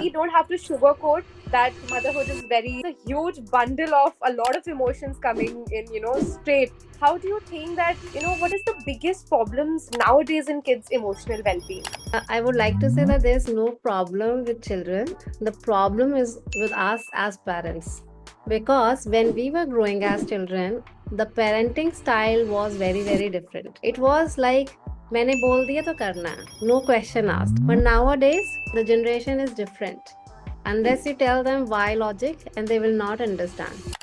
we don't have to sugarcoat that motherhood is very a huge bundle of a lot of emotions coming in, straight. How do you think that, what is the biggest problems nowadays in kids' emotional well-being? I would like to say that there's no problem with children. The problem is with us as parents. Because when we were growing as children, the parenting style was very, very different. It was like, मैंने बोल दिया तो करना है, no question asked. But nowadays, the generation is different. Unless you tell them why logic, and they will not understand.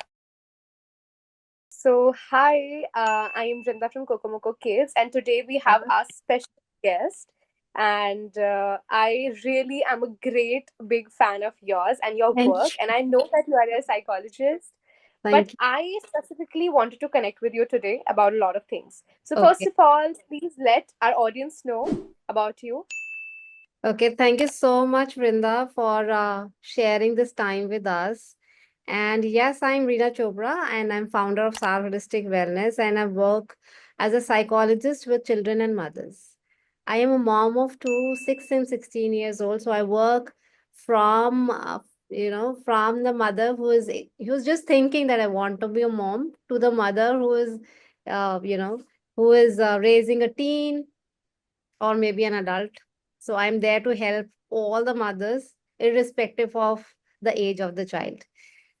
So, hi, I am Vrinda from Kokomoko Kids, and today we have our special guest. And I really am a great big fan of yours and your Thank work. you. And I know that you are a psychologist, but Thank you. I specifically wanted to connect with you today about a lot of things. So, first Okay. of all, please let our audience know about you. Okay, thank you so much, Vrinda, for sharing this time with us. And yes, I'm Reena Chopra, and I'm founder of SAR Holistic Wellness, and I work as a psychologist with children and mothers. I am a mom of two, 6 and 16 years old. So I work from, from the mother who's just thinking that I want to be a mom to the mother who is, uh, you know, who is raising a teen or maybe an adult. So I'm there to help all the mothers, irrespective of the age of the child.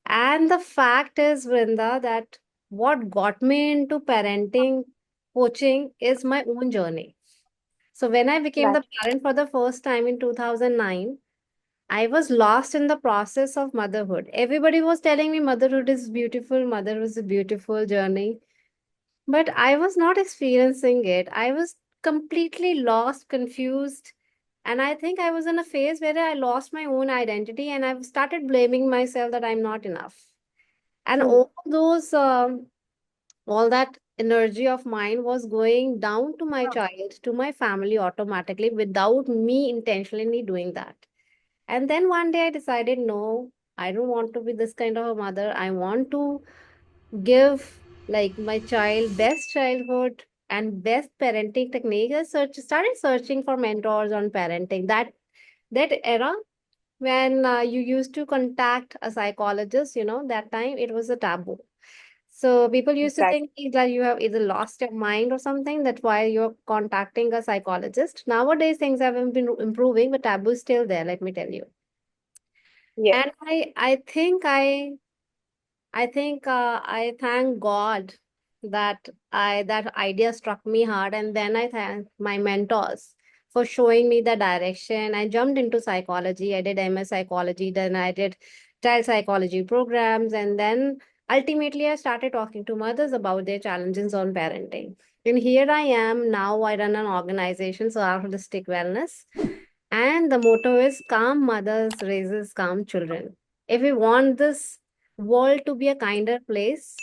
And the fact is, Vrinda, that what got me into parenting coaching is my own journey. So when I became Right. the parent for the first time in 2009, I was lost in the process of motherhood. Everybody was telling me motherhood is beautiful, motherhood is a beautiful journey. But I was not experiencing it. I was completely lost, confused. And I think I was in a phase where I lost my own identity and I've started blaming myself that I'm not enough. And Hmm. all that energy of mine was going down to my child, to my family automatically without me intentionally doing that. And then one day I decided, no, I don't want to be this kind of a mother. I want to give like my child best childhood and best parenting techniques. Started searching for mentors on parenting. That era when you used to contact a psychologist, that time it was a taboo. So people used to Exactly. think that you have either lost your mind or something. That's why you're contacting a psychologist. Nowadays things have been improving, but taboo is still there. Let me tell you. Yes. And I thank God that I that idea struck me hard, and then I thank my mentors for showing me the direction. I jumped into psychology. I did MS psychology, then I did child psychology programs, and then ultimately I started talking to mothers about their challenges on parenting. And here I am now. I run an organization, so our holistic wellness, and the motto is calm mothers raises calm children. If we want this world to be a kinder place,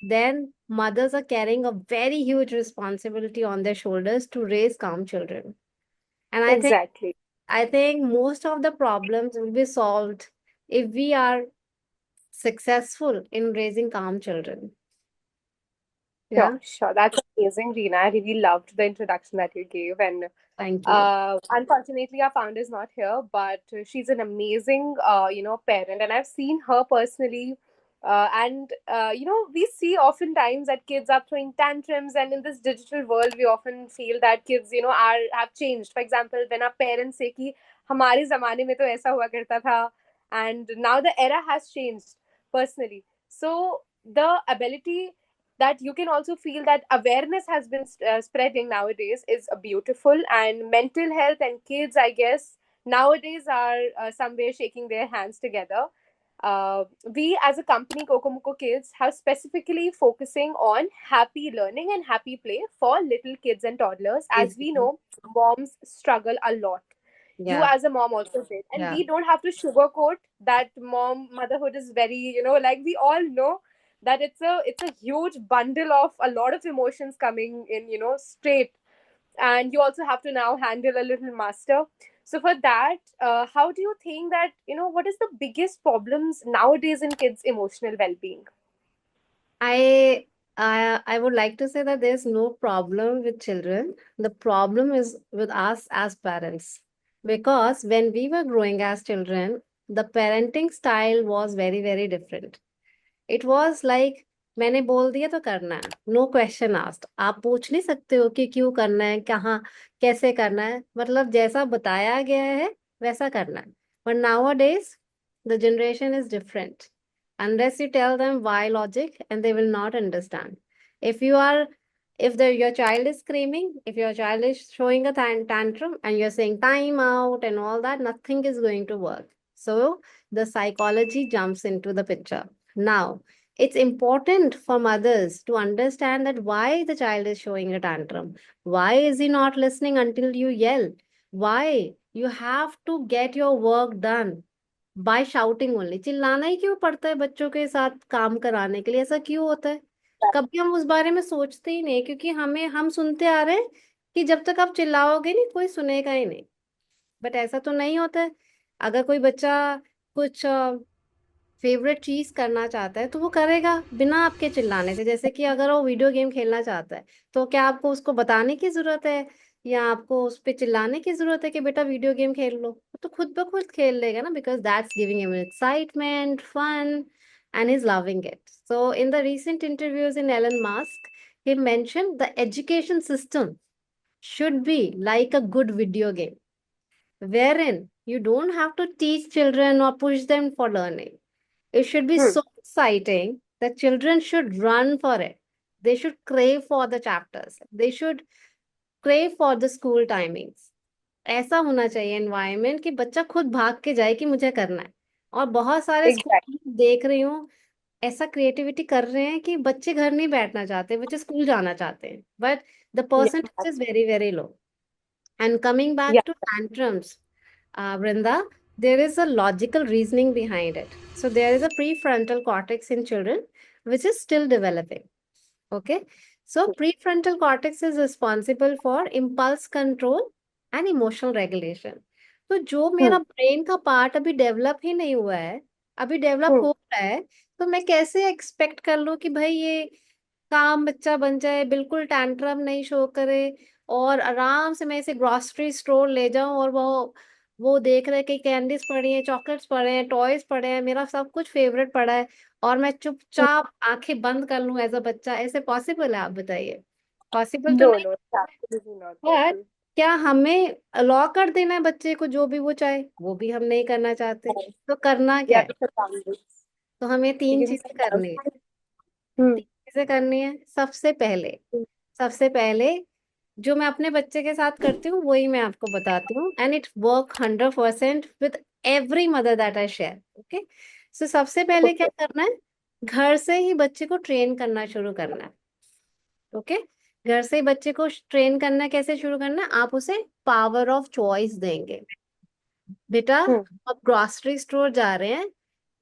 then mothers are carrying a very huge responsibility on their shoulders to raise calm children. And Exactly. I think most of the problems will be solved if we are successful in raising calm children. Sure, Yeah. sure. That's amazing, Reena. I really loved the introduction that you gave. And Thank you. unfortunately, our founder is not here, but she's an amazing, parent. And I've seen her personally. We see oftentimes that kids are throwing tantrums. And in this digital world, we often feel that kids, have changed. For example, when our parents say कि हमारे ज़माने में तो ऐसा हुआ करता था, and now the era has changed personally. So the ability that you can also feel that awareness has been spreading nowadays is beautiful, and mental health and kids, I guess, nowadays are somewhere shaking their hands together. We as a company, Kokomoko Kids, have specifically focusing on happy learning and happy play for little kids and toddlers. As we Basically. know, moms struggle a lot. You Yeah. as a mom also did, and Yeah. we don't have to sugarcoat that motherhood is very, like we all know that it's a huge bundle of a lot of emotions coming in, straight. And you also have to now handle a little master. So for that, how do you think that, what is the biggest problems nowadays in kids emotional well-being? I I would like to say that there's no problem with children. The problem is with us as parents. Because when we were growing as children, the parenting style was very, very different. It was like मैंने बोल दिया तो करना है, no question asked. आप पूछ नहीं सकते हो कि क्यों करना है, कहाँ, कैसे करना है, मतलब जैसा बताया गया है वैसा करना है। But nowadays the generation is different. Unless you tell them why logic, and they will not understand. If you are, if your child is screaming, if your child is showing a tantrum and you're saying time out and all that, nothing is going to work. So the psychology jumps into the picture. Now, it's important for mothers to understand that why the child is showing a tantrum. Why is he not listening until you yell? Why? You have to get your work done by shouting only. चिल्लाना ही क्यों पड़ता है बच्चों के साथ काम कराने के लिए? ऐसा क्यों होता है? कभी हम उस बारे में सोचते ही नहीं, क्योंकि हम सुनते आ रहे हैं कि जब तक आप चिल्लाओगे नहीं कोई सुनेगा ही नहीं। बट ऐसा तो नहीं होता है। अगर कोई बच्चा कुछ फेवरेट चीज करना चाहता है तो वो करेगा बिना आपके चिल्लाने से। जैसे कि अगर वो वीडियो गेम खेलना चाहता है तो क्या आपको उसको बताने की जरूरत है, या आपको उस पर चिल्लाने की जरूरत है कि बेटा वीडियो गेम खेल लो? वो तो खुद ब खुद खेल लेगा ना, because that's giving him excitement, fun, and he's loving it. So in the recent interviews in Elon Musk, he mentioned the education system should be like a good video game, wherein you don't have to teach children or push them for learning. It should be Hmm. so exciting that children should run for it. They should crave for the chapters. They should crave for the school timings. ऐसा होना चाहिए environment कि बच्चा खुद भाग के जाए कि मुझे करना है। और बहुत सारे Exactly. स्कूल देख रही हूँ ऐसा क्रिएटिविटी कर रहे हैं कि बच्चे घर नहीं बैठना चाहते, बच्चे स्कूल जाना चाहते हैं, but the Yeah. Percentage is very very low. And coming Yeah. back to tantrums, Brinda, there is a logical reasoning behind it. So there is a prefrontal cortex in children, which is still developing. Okay. So prefrontal cortex is responsible for impulse control and emotional regulation. तो जो Hmm. मेरा brain का part अभी develop ही नहीं हुआ है, अभी develop Hmm. हो रहा है, तो मैं कैसे एक्सपेक्ट कर लूं कि भाई ये काम बच्चा बन जाए, बिल्कुल टैंट्रम नहीं शो करे, और आराम से मैं इसे ग्रोसरी स्टोर ले जाऊं और वो देख रहे कि कैंडीज पड़ी हैं, चॉकलेट्स पड़े हैं, टॉयज पड़े हैं, मेरा सब कुछ फेवरेट पड़ा है, और मैं चुपचाप आंखें बंद कर लूं एज अ बच्चा? ऐसे पॉसिबल है? आप बताइए। पॉसिबल तो No, नहीं। no, it's absolutely not but possible. क्या हमें लॉ कर देना है बच्चे को जो भी वो चाहे? वो भी हम नहीं करना चाहते। Right. तो करना We क्या have है? to set boundaries. तो हमें We तीन can चीजें set करनी है। boundaries. Hmm. 3 चीजें करनी है। सबसे पहले जो मैं अपने बच्चे के साथ करती हूँ वही मैं आपको बताती हूँ, and it work 100% with every mother that I share. Okay. So सबसे पहले क्या Okay. करना है, घर से ही बच्चे को ट्रेन करना शुरू करना है। ओके। घर से ही बच्चे को ट्रेन करना, कैसे शुरू करना है, आप उसे पावर ऑफ चॉइस देंगे। बेटा, Hmm. आप ग्रोसरी स्टोर जा रहे हैं,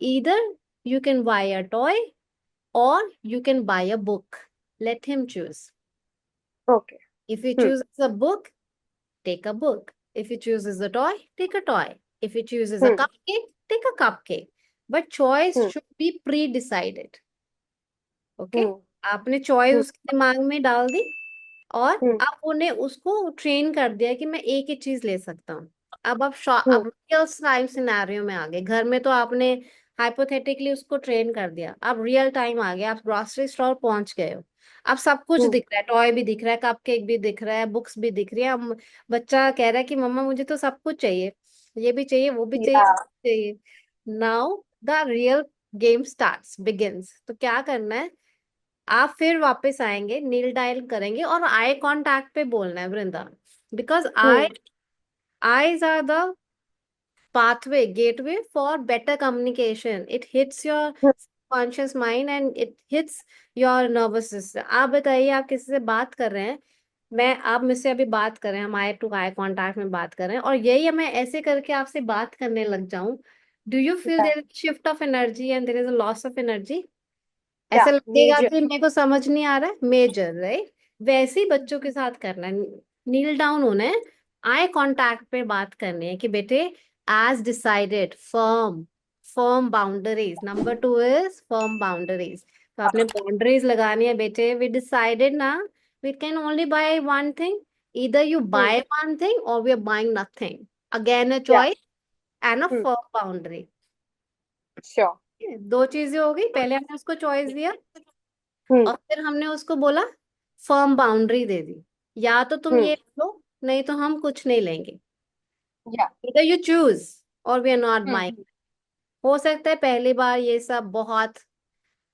इधर you can buy a toy और you can buy a book, let him choose. Okay. If he Hmm. chooses a book, take a book. If he chooses a toy, take a toy. If he chooses a Hmm. cupcake, take a cupcake. But choice Hmm. should be pre-decided. Okay. Hmm. आपने choice Hmm. उसके दिमाग में डाल दी, और Hmm. आप उन्हें उसको train कर दिया कि मैं एक ही चीज ले सकता हूँ। अब आप Hmm. अब रियल टाइम सिनेरियो में आ गए। घर में तो आपने हाइपोथेटिकली उसको ट्रेन कर दिया, अब रियल टाइम आ गया, आप ग्रोसरी स्टोर पहुंच गए हो। अब सब कुछ Hmm. दिख रहा है, टॉय भी दिख रहा है, कपकेक भी दिख रहा है, बुक्स भी दिख रही है। अब बच्चा कह रहा है कि मम्मा मुझे तो सब कुछ चाहिए, ये भी चाहिए, वो भी चाहिए, Yeah. चाहिए। Now the real game starts begins. तो क्या करना है, आप फिर वापस आएंगे, नील डायल करेंगे और आई कांटेक्ट पे बोलना है Vrinda. Because Hmm. eyes are the pathway, gateway for better communication. It hits your Hmm. conscious mind and it hits your nervous system. आप बताइए, आप किसी से बात कर रहे हैं, मैं आप मुझसे अभी बात कर रहे हैं, हम आई टू आई कांटेक्ट में बात कर रहे हैं, और यही मैं ऐसे करके आपसे बात करने लग जाऊं, do you feel Yeah. There is shift of energy and there is a loss of energy? ऐसा Yeah. लगेगा Major. कि मेरे को समझ नहीं आ रहा है, मेजर, राइट? वैसे ही बच्चों के साथ करना है, नील डाउन होना है, आई कांटेक्ट पे बात करनी है कि बेटे, as decided, firm, firm boundaries. Number 2 is firm boundaries. तो आपने बाउंड्रीज लगानी है बेटे। वी डिसाइडेड ना, we can only buy one thing, either you Hmm. buy one thing or we are buying nothing. Again a Yeah. Choice and a Hmm. Firm boundary. Sure. दो चीजें हो गई, पहले हमने उसको चॉइस दिया Hmm. और फिर हमने उसको बोला फर्म बाउंड्री दे दी, या तो तुम Hmm. ये लो नहीं तो हम कुछ नहीं लेंगे, Yeah. either you choose or we are not buying। Hmm. हो सकता है पहली बार ये सब बहुत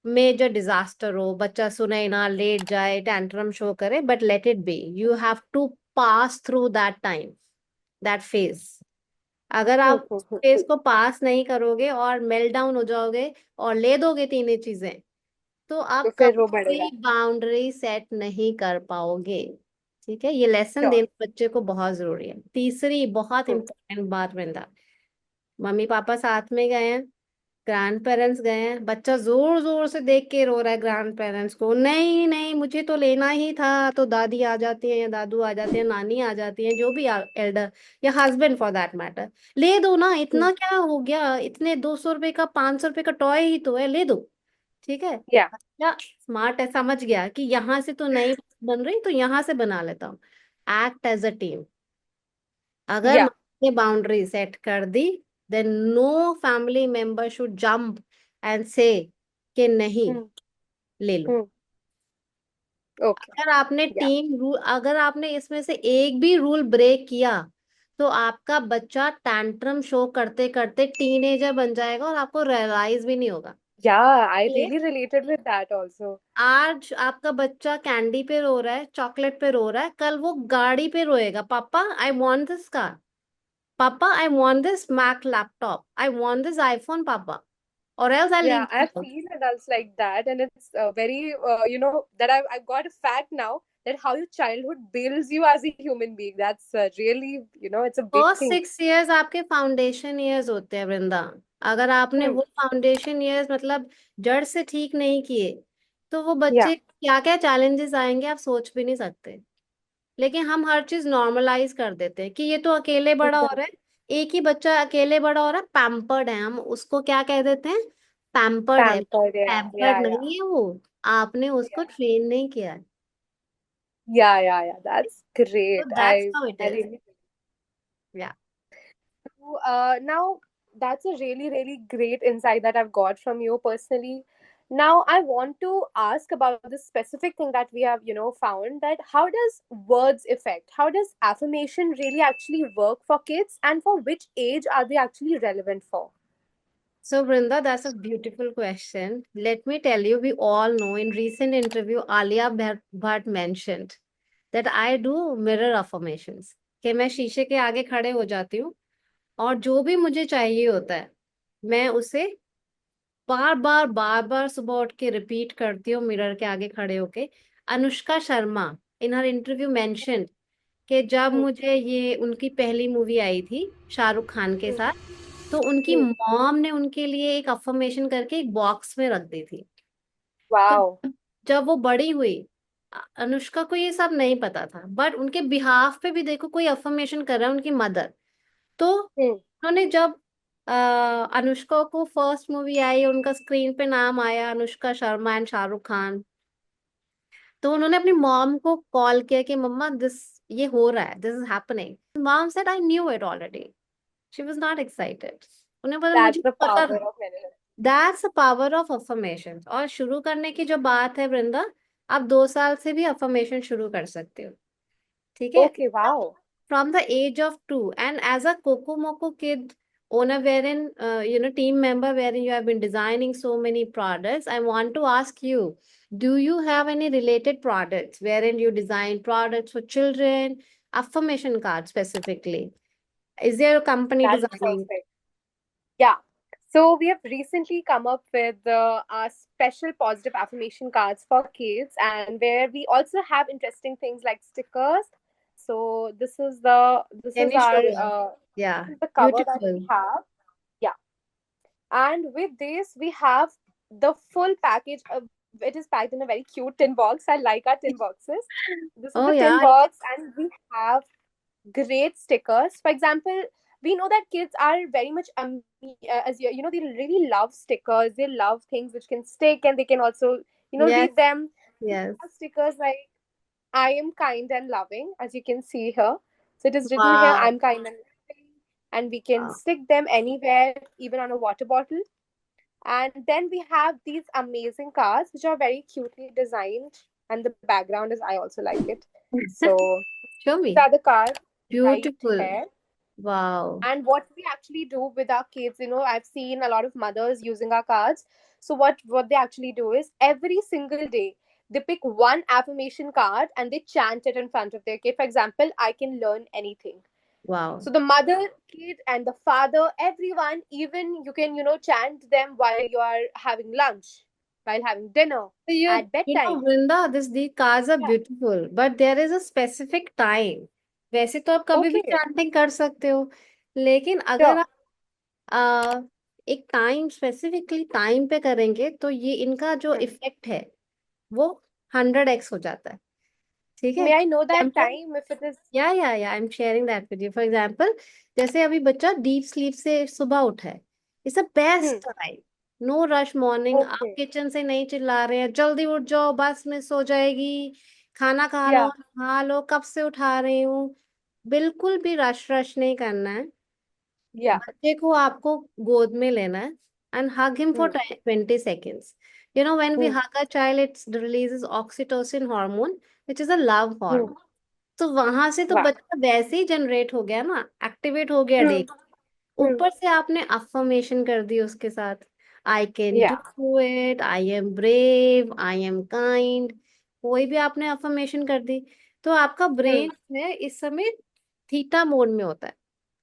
मेजर डिजास्टर हो, बच्चा सुने ना, लेट जाए, टेंट्रम शो करे, but let it be, you have to pass through that time, that phase. अगर Hmm. आप Hmm. फेज को पास नहीं करोगे और मेल्ट डाउन हो जाओगे और ले दोगे तीनों चीजें, तो तो आप फिर वो कभी बढ़ेगा। बाउंड्री सेट नहीं कर पाओगे। ठीक है, ये लेसन श्योर। देना बच्चे को बहुत जरूरी है। तीसरी बहुत इंपॉर्टेंट बात वृंदा, मम्मी पापा साथ में गए हैं, ग्रैंड पेरेंट्स गए हैं, बच्चा जोर जोर से देख के रो रहा है ग्रैंड पेरेंट्स को, नहीं नहीं मुझे तो लेना ही था, तो दादी आ जाती है या दादू आ जाते हैं, नानी आ जाती है, जो भी एल्डर या हस्बैंड फॉर दैट मैटर, ले दो ना, इतना क्या हो गया, इतने 200 रुपए का 500 रुपए का टॉय ही तो है, ले दो। ठीक है, या बच्चा स्मार्ट है, समझ गया कि यहाँ से तो नहीं बन रही तो यहाँ से बना लेता हूँ। Act as a team. अगर या ने बाउंड्री सेट कर दी, then no family member should jump and say कि नहीं, ले लो। ओके। अगर आपने या टीम रूल, अगर आपने इसमें से एक भी रूल ब्रेक किया, तो आपका बच्चा टैंट्रम शो करते करते टीनेजर बन जाएगा और आपको रियलाइज भी नहीं होगा। या आई ये really related with that also. आज आपका बच्चा कैंडी पे रो रहा है, चॉकलेट पे रो रहा है, कल वो गाड़ी पे रोएगा, पापा आई वांट दिस कार, पापा I want this Mac laptop, I want this iPhone पापा, or else I'll Yeah, leave the I've house. seen adults like that, and it's very, that I've got a fact now that how your childhood builds you as a human being. That's really, it's a big first thing. 6 years आपके foundation years होते हैं वृंदा। अगर आपने Hmm. वो foundation years मतलब जड़ से ठीक नहीं किए, तो वो Yeah. बच्चे क्या क्या चैलेंजेस आएंगे आप सोच भी नहीं सकते। लेकिन हम हर चीज नॉर्मलाइज कर देते हैं कि ये तो अकेले बड़ा हो रहा Exactly. है, एक ही बच्चा अकेले बड़ा हो रहा है, पैम्पर्ड है, हम उसको क्या कह देते हैं, पैम्पर्ड है। Pampered. Yeah. Pampered Yeah. Yeah. नहीं है वो, आपने उसको Yeah. ट्रेन नहीं किया है। Yeah. Yeah. Yeah. That's तो great. That's how it I is. really. या Now, that's a really, really great insight that I've got from you personally. Now, I want to ask about this specific thing that we have, found that how does words affect? How does affirmation really actually work for kids, and for which age are they actually relevant for? So, Brinda, that's a beautiful question. Let me tell you, we all know in recent interview, Alia Bhatt mentioned that I do mirror affirmations. कि मैं शीशे के आगे खड़े हो जाती हूँ और जो भी मुझे चाहिए होता है, मैं उसे बार बार सुबह उठ के रिपीट करती हूँ मिरर के आगे खड़े होके। अनुष्का शर्मा इन हर इंटरव्यू मेंशन कि जब Hmm. मुझे ये उनकी पहली मूवी आई थी शाहरुख खान के Hmm. साथ, तो उनकी Hmm. मॉम ने उनके लिए एक अफर्मेशन करके एक बॉक्स में रख दी थी। तो Wow. जब वो बड़ी हुई, अनुष्का को ये सब नहीं पता था, बट उनके बिहाफ पे भी देखो कोई अफर्मेशन कर रहा है उनकी मदर। तो Hmm. उन्होंने जब अनुष्का को फर्स्ट मूवी आई, उनका स्क्रीन पे नाम आया अनुष्का शर्मा एंड शाहरुख खान, तो उन्होंने अपनी मॉम को कॉल किया कि मम्मा दिस, ये हो रहा है, this is happening. Mom said I knew it already, she was not excited. उन्हें पता, That's मुझे the पता power था। of manifestation. That's a power of affirmation. और शुरू करने की जो बात है वृंदा, आप 2 साल से भी अफर्मेशन शुरू कर सकते हो। ठीक है, Okay. Wow. from the age of 2, and as a Kokomoko kid owner, wherein team member, wherein you have been designing so many products, I want to ask you, do you have any related products wherein you design products for children, affirmation cards specifically? Is there a company That's designing? perfect. Yeah. So we have recently come up with our special positive affirmation cards for kids, and where we also have interesting things like stickers. So this Can is you show our us? Yeah, this is the cover that we beautiful. have. Yeah, and with this we have the full package. It is packed in a very cute tin box. I like our tin boxes. This is Oh the tin yeah, box, and we have great stickers. For example, we know that kids are very much as they really love stickers. They love things which can stick, and they can also yes, read them. We yes. have stickers like "I am kind and loving," as you can see here. So it is written here, Wow. "I'm kind and loving." and we can Wow. stick them anywhere, even on a water bottle. And then we have these amazing cards which are very cutely designed, and the background is, I also like it. So Show these me. are the cards right Beautiful. here. Wow. And what we actually do with our kids, I've seen a lot of mothers using our cards. So what they actually do is every single day they pick one affirmation card and they chant it in front of their kid. For example, I can learn anything. Wow. So the mother, kid, and the father, everyone, even you can, chant them while you are having lunch, while having dinner, So at bedtime. Vrinda, these cards are Yeah. beautiful, but there is a specific time. वैसे तो आप कभी भी Okay. Chanting कर सकते हो, लेकिन अगर Sure. आप आ, एक टाइम स्पेसिफिकली टाइम पे करेंगे तो ये इनका जो Hmm. इफेक्ट है वो 100x हो जाता है. ठीक है. May I know that example. time if it is? या I am sharing that with you. For example, जैसे अभी बच्चा डीप स्लीप से सुबह उठा है, it's a Hmm. Best time. No rush morning. आप Okay. किचन से नहीं चिल्ला रहे हैं जल्दी उठ जाओ बस में सो जाएगी, खाना Yeah. खा लो, कब से उठा रही हूँ. बिल्कुल भी रश रश नहीं करना है. Yeah. बच्चे को आपको गोद में लेना है and hug him for Hmm. 20 seconds. When we Hmm. hug a child, it releases oxytocin hormone, which is a love Hmm. hormone. तो वहां से तो Wow. बच्चा वैसे ही जनरेट हो गया ना, एक्टिवेट हो गया. Hmm. देख, Hmm. ऊपर से आपने अफर्मेशन कर दी उसके साथ. I can Yeah. Do it, I am brave, I am kind. कोई भी आपने अफर्मेशन कर दी, तो आपका Hmm. ब्रेन है इस समय थीटा मोड में होता है.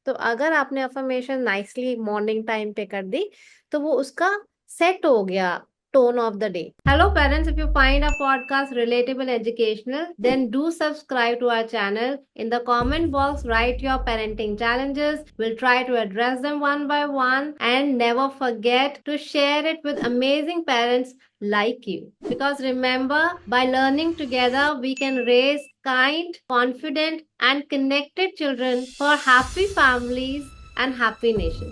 तो अगर आपने अफर्मेशन नाइसली मॉर्निंग टाइम पे कर दी, तो वो उसका सेट हो गया tone of the day. Hello parents, if you find our podcast relatable and educational, then do subscribe to our channel. In the comment box, write your parenting challenges. We'll try to address them one by one, and never forget to share it with amazing parents like you. Because remember, by learning together, we can raise kind, confident, and connected children for happy families and happy nations.